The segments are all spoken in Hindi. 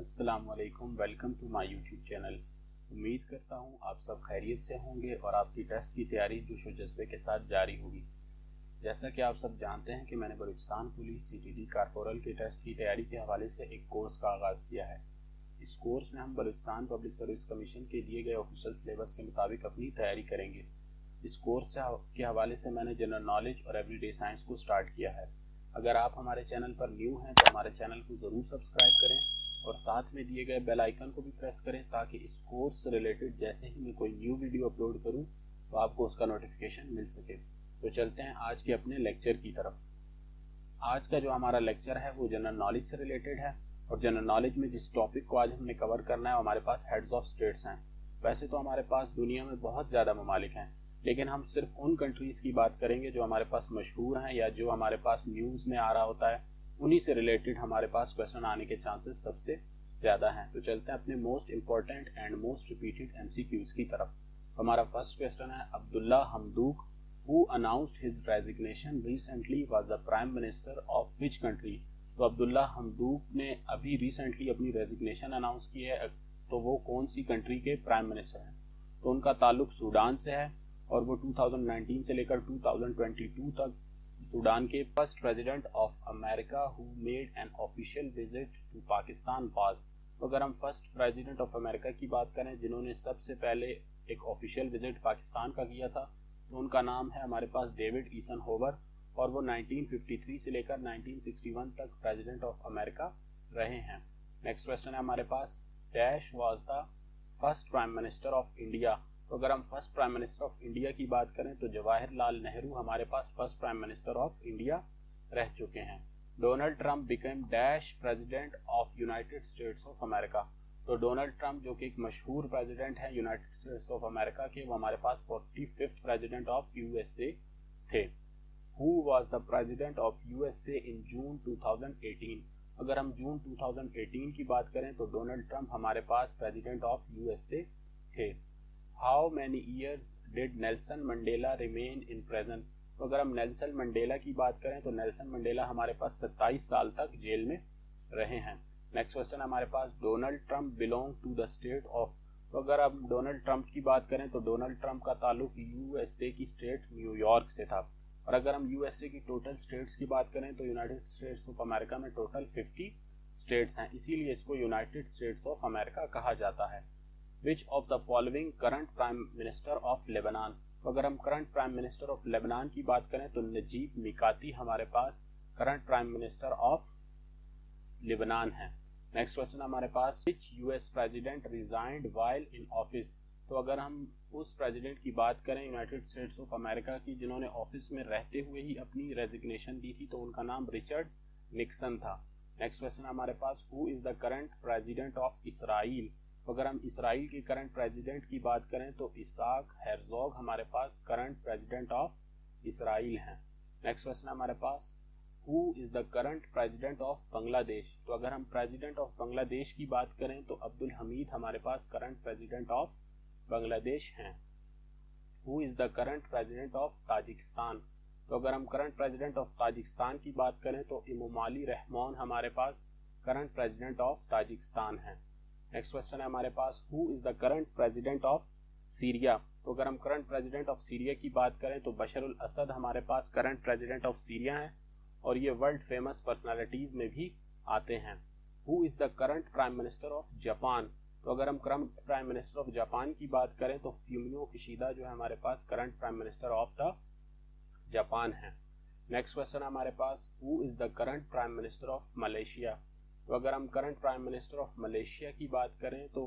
अस्सलामुअलैकुम, welcome to my YouTube channel. उम्मीद करता हूँ आप सब खैरियत से होंगे और आपकी टेस्ट की तैयारी जोश व जज्बे के साथ जारी होगी। जैसा कि आप सब जानते हैं कि मैंने बलूचिस्तान पुलिस CTD कॉर्पोरल के टेस्ट की तैयारी के हवाले से एक कोर्स का आगाज़ किया है। इस कोर्स में हम बलूचिस्तान पब्लिक सर्विस कमीशन के दिए गए ऑफिशियल सिलेबस के मुताबिक अपनी तैयारी करेंगे। इस कोर्स के हवाले से मैंने जनरल नॉलेज और एवरीडे साइंस को स्टार्ट किया है। अगर आप हमारे चैनल पर न्यू हैं तो हमारे चैनल को ज़रूर सब्सक्राइब करें और साथ में दिए गए बेल आइकन को भी प्रेस करें ताकि इस कोर्स से रिलेटेड जैसे ही मैं कोई न्यू वीडियो अपलोड करूं तो आपको उसका नोटिफिकेशन मिल सके। तो चलते हैं आज के अपने लेक्चर की तरफ। आज का जो हमारा लेक्चर है वो जनरल नॉलेज से रिलेटेड है और जनरल नॉलेज में जिस टॉपिक को आज हमने कवर करना है हमारे पास हेड्स ऑफ स्टेट्स हैं। वैसे तो हमारे पास दुनिया में बहुत ज़्यादा ममालिक हैं, लेकिन हम सिर्फ उन कंट्रीज़ की बात करेंगे जो हमारे पास मशहूर हैं या जो हमारे पास न्यूज़ में आ रहा होता है, उन्हीं से रिलेटेड हमारे पास क्वेश्चन आने के चांसेस सबसे ज़्यादा हैं। तो चलते हैं अपने most important and most repeated MCQs की तरफ। हमारा फर्स्ट क्वेश्चन है, Abdullah Hamdok who announced his resignation recently was the prime minister of which country. तो अब्दुल्ला हमदूक ने अभी रिसेंटली अपनी रेजिग्नेशन अनाउंस की है, तो वो कौन सी कंट्री के प्राइम मिनिस्टर हैं? तो उनका ताल्लुक सूडान से है और वो 2019 से लेकर 2022 तक सूडान के first president of America who made an official visit to Pakistan was. तो अगर हम फर्स्ट प्रेसिडेंट ऑफ अमेरिका की बात करें जिन्होंने सबसे पहले एक ऑफिशियल विजिट पाकिस्तान का किया था, तो उनका नाम है हमारे पास डेविड ईसनहोवर और वो 1953 से लेकर 1961 तक प्रेसिडेंट ऑफ अमेरिका रहे हैं। नेक्स्ट क्वेश्चन है हमारे पास, dash was the first prime minister of India. तो अगर हम first prime minister of India की बात करें तो जवाहरलाल नेहरू हमारे पास first prime minister of India रह चुके हैं। Donald Trump became dash president of United States of America. तो डोनाल्ड ट्रंप जो कि एक मशहूर प्रेसिडेंट है यूनाइटेड स्टेट्स ऑफ अमेरिका के, वो हमारे पास 45th प्रेसिडेंट ऑफ USA थे। Who was the president of USA इन जून 2018। अगर हम जून 2018 की बात करें तो डोनाल्ड ट्रंप हमारे पास प्रेसिडेंट ऑफ USA थे। How many years did Nelson Mandela remain in prison. तो अगर हम नेल्सन मंडेला की बात करें तो नेल्सन मंडेला हमारे पास 27 साल तक जेल में रहे हैं। नेक्स्ट क्वेश्चन हमारे पास, Donald Trump belong to the state of. तो अगर हम डोनाल्ड ट्रंप की बात करें तो डोनाल्ड ट्रंप का ताल्लुक USA की स्टेट न्यूयॉर्क से था। और अगर हम USA की टोटल स्टेट्स की बात करें तो यूनाइटेड स्टेट्स ऑफ अमेरिका में टोटल 50 स्टेट्स हैं, इसीलिए इसको यूनाइटेड स्टेट्स ऑफ अमेरिका कहा जाता है। Which of the following current prime minister of Lebanon। तो अगर हम current prime minister of Lebanon की बात करें तो नजीब मिकाती हमारे पास current prime minister of Lebanon है। नेक्स्ट क्वेश्चन हमारे पास, which US president resigned while in office। तो अगर हम उस प्रेसिडेंट की बात करें यूनाइटेड स्टेट्स ऑफ अमेरिका की जिन्होंने ऑफिस में रहते हुए ही अपनी रेजिग्नेशन दी थी, तो उनका नाम रिचर्ड निक्सन था। नेक्स्ट क्वेश्चन हमारे पास, who is the current president of Israel. तो अगर हम इसराइल के करंट प्रेसिडेंट की बात करें तो इसाक हेरजोग हमारे पास करंट प्रेसिडेंट ऑफ इसराइल हैं। नेक्स्ट क्वेश्चन हमारे पास, who is the current president of Bangladesh. तो अगर हम प्रेसिडेंट ऑफ बांग्लादेश की बात करें तो अब्दुल हमीद हमारे पास करंट प्रेसिडेंट ऑफ बांग्लादेश हैं। Who is the current president of Tajikistan. तो अगर हम करंट प्रेसिडेंट ऑफ ताजिकिस्तान की बात करें तो इमामोली रहमान हमारे पास करंट प्रेसिडेंट ऑफ ताजिकिस्तान हैं। नेक्स्ट क्वेश्चन है हमारे पास, who is the current president of Syria. तो अगर हम करंट प्रेसिडेंट ऑफ सीरिया की बात करें तो बशर अल असद हमारे पास करंट प्रेसिडेंट ऑफ सीरिया हैं और ये वर्ल्ड फेमस पर्सनालिटीज में भी आते हैं। Who is the current prime minister of Japan. तो अगर हम current prime minister of Japan की बात करें तो फ्यूमियो किशिदा जो है हमारे पास current prime minister of the Japan है। नेक्स्ट क्वेश्चन हमारे पास, who is the current prime minister of Malaysia. तो अगर हम current prime minister of Malaysia की बात करें तो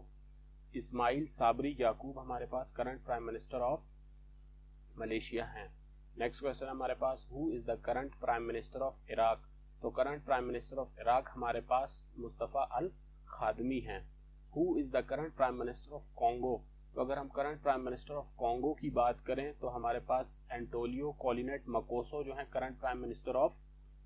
इस्माइल साबरी याकूब हमारे पास current prime minister of Malaysia हैं। नेक्स्ट क्वेश्चन हमारे पास, who is the current prime minister of Iraq. तो current prime minister of Iraq हमारे पास मुस्तफ़ा अल खादमी हैं। Who is the current prime minister of Congo. तो अगर हम current prime minister of Congo की बात करें तो हमारे पास एंटोलियो कोलिनेट मकोसो जो है current prime minister of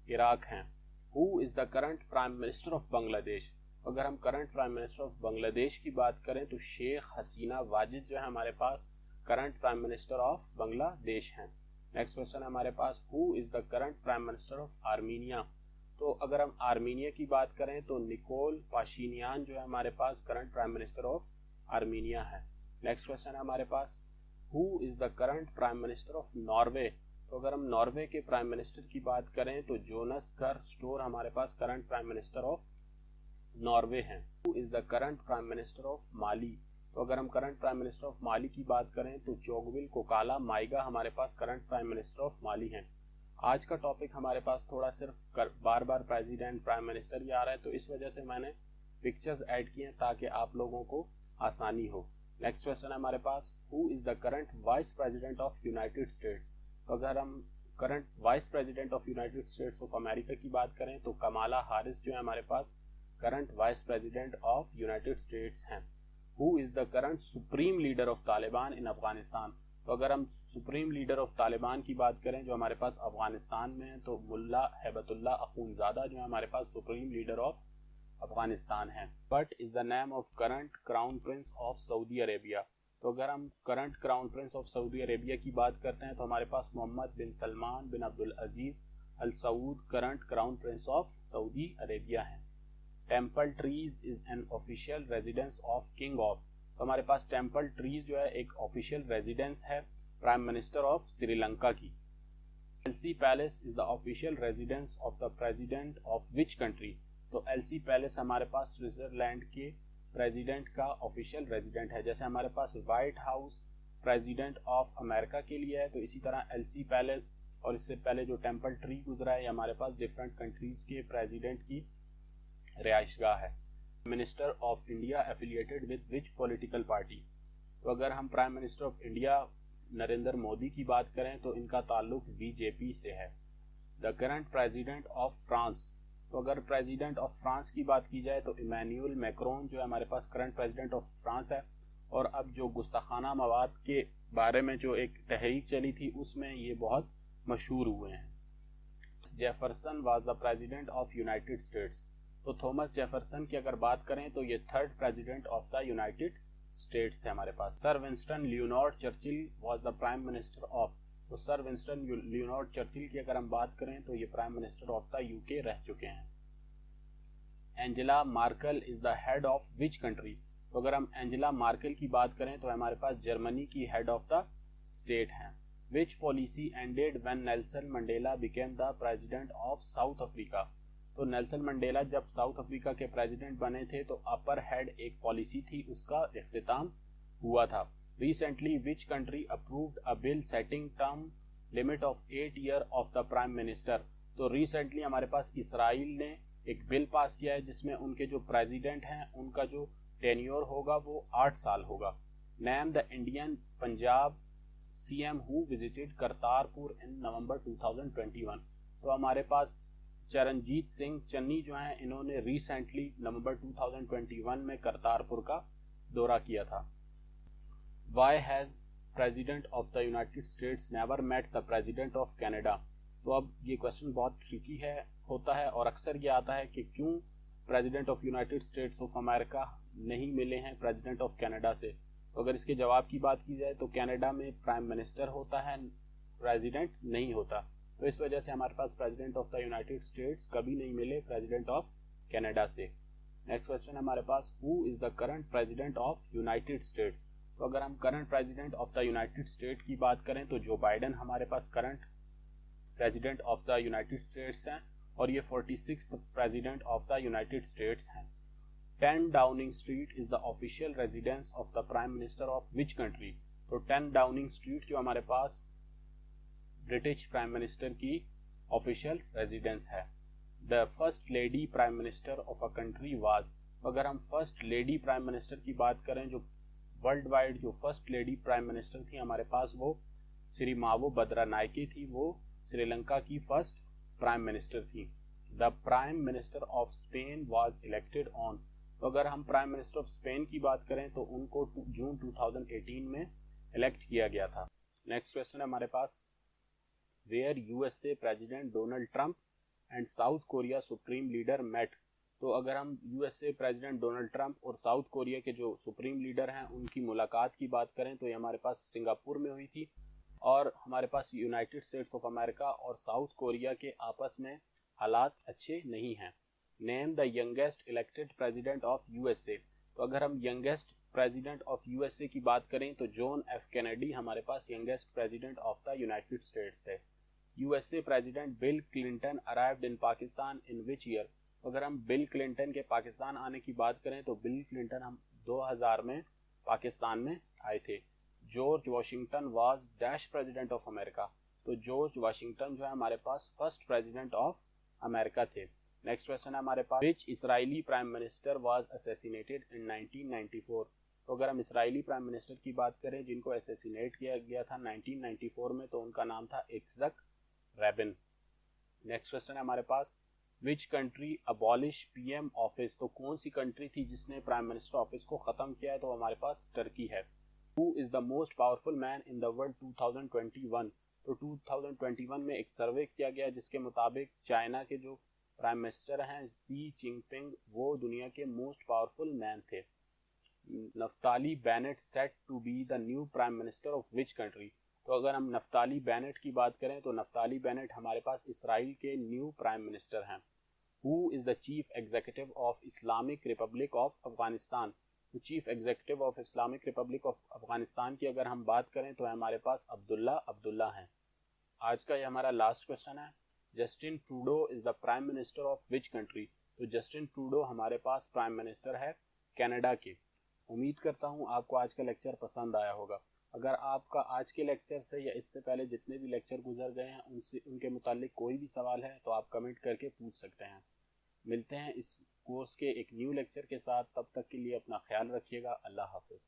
Iraq हैं। Who is the current prime minister of Bangladesh. अगर हम current prime minister of Bangladesh की बात करें तो शेख हसीना वाजिद जो है हमारे पास current prime minister of Bangladesh हैं। नेक्स्ट क्वेश्चन है हमारे पास, who is the current prime minister of Armenia. तो अगर हम आर्मीनिया की बात करें तो निकोल पाशिनियान जो है हमारे पास current prime minister of Armenia है। नेक्स्ट क्वेश्चन है हमारे पास, who is the current prime minister of Norway. तो अगर हम नॉर्वे के प्राइम मिनिस्टर की बात करें तो जोनस कर स्टोर हमारे पास current prime minister of Norway हैं। Who is the current prime minister of Mali. तो अगर हम current prime minister of Mali की बात करें तो चोगविल कोकाला माइगा हमारे पास current prime minister of Mali हैं। आज का टॉपिक हमारे पास थोड़ा सिर्फ बार बार प्रेसिडेंट प्राइम मिनिस्टर ही आ रहा है, तो इस वजह से मैंने पिक्चर्स ऐड किए ताकि आप लोगों को आसानी हो। नेक्स्ट क्वेश्चन है हमारे पास, who is the current vice president of United States. तो अगर हम current vice president of United States of America की बात करें तो कमाला हारिस जो है हमारे पास current vice president of United States हैं। Who is the current supreme leader of Taliban in Afghanistan. तो अगर हम सुप्रीम लीडर ऑफ तालिबान की बात करें जो हमारे पास अफगानिस्तान में है तो मुल्ला हैबतुल्ला अखूनजादा जो है हमारे पास सुप्रीम लीडर ऑफ अफगानिस्तान है। What is the name of current crown prince of Saudi Arabia. तो अगर हम current crown prince of Saudi Arabia की बात करते हैं तो हमारे पास Mohammed bin Salman bin Abdul Aziz Al Saud current crown prince of Saudi Arabia हैं। Temple Trees is an official residence of king of. तो हमारे पास टेम्पल ट्रीज जो है एक ऑफिशियल रेजिडेंस है प्राइम मिनिस्टर ऑफ श्रीलंका की। Elysee palace is the official residence of the president of which country. तो एलसी पैलेस हमारे पास स्विट्जरलैंड के प्रेसिडेंट का ऑफिशियल रेजिडेंट है। जैसे हमारे पास White House president of America के लिए है, तो इसी तरह एलसी पैलेस और इससे पहले जो टेम्पल ट्री गुजरा है हमारे पास डिफरेंट कंट्रीज के प्रेसिडेंट की रिहाइशगाह है। Minister of India affiliated with which political party. तो अगर हम prime minister of India Narendra Modi की बात करें तो इनका ताल्लुक बीजेपी से है। The current president of France. तो अगर प्रेसिडेंट ऑफ फ्रांस की बात की जाए तो इमैनुअल मैक्रोन जो है हमारे पास करंट प्रेसिडेंट ऑफ फ्रांस है। और अब जो गुस्ताखाना मवाद के बारे में जो एक तहरीक चली थी उसमें ये बहुत मशहूर हुए हैं। Jefferson was the president of United States. तो थॉमस जेफरसन की अगर बात करें तो ये third president of the United States थे हमारे पास। Sir Winston Leonard Churchill was the prime minister of. तो सर विंस्टन लियोनार्ड चर्चिल की अगर हम बात करें तो ये prime minister of the UK रह चुके हैं। Angela Merkel is the head of which country. तो अगर हम एंजेला मार्केल की बात करें तो हमारे पास जर्मनी की हेड ऑफ द स्टेट हैं। विच policy ended when Nelson Mandela became the president of south Africa. तो नेल्सन मंडेला जब साउथ अफ्रीका के प्रेसिडेंट बने थे तो अपर हेड एक पॉलिसी थी उसका इख्तिताम हुआ था। Recently which country approved a bill setting term limit of 8 year of the prime minister. तो रिसेंटली हमारे पास इसराइल ने एक बिल पास किया है जिसमें उनके जो प्रेसिडेंट हैं उनका जो टेन्योर होगा वो 8 साल होगा। Name the Indian Punjab CM who visited Kartarpur in November 2021। तो हमारे पास चरणजीत सिंह चन्नी जो हैं इन्होंने रिसेंटली नवंबर 2021 में करतारपुर का दौरा किया था। Why has President of the United States never met the President of Canada। तो अब ये क्वेश्चन बहुत ट्रिकी होता है और अक्सर ये आता है कि क्यों president of United States of America नहीं मिले हैं प्रेसिडेंट ऑफ कनाडा से। तो अगर इसके जवाब की बात की जाए तो कनाडा में प्राइम मिनिस्टर होता है, प्रेसिडेंट नहीं होता, तो इस वजह से हमारे पास president of the United States कभी नहीं मिले प्रेसिडेंट ऑफ कनाडा से। नेक्स्ट क्वेश्चन है हमारे पास, who is the current president of United States. तो अगर हम current president of the United State की बात करें तो जो बाइडेन हमारे पास current president of the United States हैं और ये 46th president of the United States हैं। 10 Downing Street is the official residence of the prime minister of which country. तो 10 डाउनिंग स्ट्रीट जो हमारे पास ब्रिटिश प्राइम मिनिस्टर की ऑफिशियल रेजिडेंस है। The first lady prime minister of a country was. अगर हम फर्स्ट लेडी प्राइम मिनिस्टर की बात करें, जो वर्ल्ड वाइड जो फर्स्ट लेडी प्राइम मिनिस्टर थी हमारे पास, वो श्री मावो बद्रा नायके थी, वो श्रीलंका की फर्स्ट प्राइम मिनिस्टर थी। The prime minister of Spain was elected on. तो अगर हम प्राइम मिनिस्टर ऑफ स्पेन की बात करें तो उनको जून 2018 में इलेक्ट किया गया था। नेक्स्ट क्वेश्चन है हमारे पास, where USA president Donald Trump and South Korea supreme leader met. तो अगर हम यूएसए प्रेसिडेंट डोनाल्ड ट्रंप और साउथ कोरिया के जो सुप्रीम लीडर हैं उनकी मुलाकात की बात करें तो ये हमारे पास सिंगापुर में हुई थी। और हमारे पास यूनाइटेड स्टेट्स ऑफ अमेरिका और साउथ कोरिया के आपस में हालात अच्छे नहीं हैं। Name the youngest elected president of USA. तो अगर हम यंगेस्ट प्रेसिडेंट ऑफ यूएसए की बात करें तो जॉन एफ कैनेडी हमारे पास youngest president of the United States थे। USA president Bill Clinton arrived in Pakistan in which year. अगर हम बिल क्लिंटन के पाकिस्तान आने की बात करें तो बिल क्लिंटन हम 2000 में पाकिस्तान में आए थे। George Washington was dash president of America. तो जॉर्ज वाशिंगटन जो है हमारे पास फर्स्ट प्रेसिडेंट ऑफ अमेरिका थे। नेक्स्ट क्वेश्चन है हमारे पास, which Israeli prime minister was assassinated in 1994। तो अगर हम इसराइली प्राइम मिनिस्टर की बात करें जिनको असैसिनेट किया गया था 1994 में, तो उनका नाम था इत्ज़क रैबिन। नेक्स्ट क्वेश्चन है हमारे पास, which country abolish PM office. तो कौन सी कंट्री थी जिसने प्राइम मिनिस्टर ऑफिस को खत्म किया है, तो हमारे पास टर्की है। Who is the most powerful man in the world 2021। तो 2021 में एक सर्वे किया गया जिसके मुताबिक चाइना के जो प्राइम मिनिस्टर हैं शी जिनपिंग, वो दुनिया के मोस्ट पावरफुल मैन थे। Naftali Bennett set to be the new prime minister of which country. तो अगर हम नफ्ताली बेनेट की बात करें तो नफ्ताली बेनेट हमारे पास इसराइल के न्यू प्राइम मिनिस्टर हैं। Who is the chief executive of Islamic Republic of Afghanistan. तो chief executive of Islamic Republic of Afghanistan की अगर हम बात करें तो हमारे पास अब्दुल्ला हैं। आज का ये हमारा लास्ट क्वेश्चन है, Justin Trudeau is the prime minister of which country. तो जस्टिन ट्रूडो हमारे पास प्राइम मिनिस्टर है कनाडा के। उम्मीद करता हूँ आपको आज का लेक्चर पसंद आया होगा। अगर आपका आज के लेक्चर से या इससे पहले जितने भी लेक्चर गुजर गए हैं उनके मुतालिक कोई भी सवाल है तो आप कमेंट करके पूछ सकते हैं। मिलते हैं इस कोर्स के एक न्यू लेक्चर के साथ, तब तक के लिए अपना ख्याल रखिएगा। अल्लाह हाफिज़।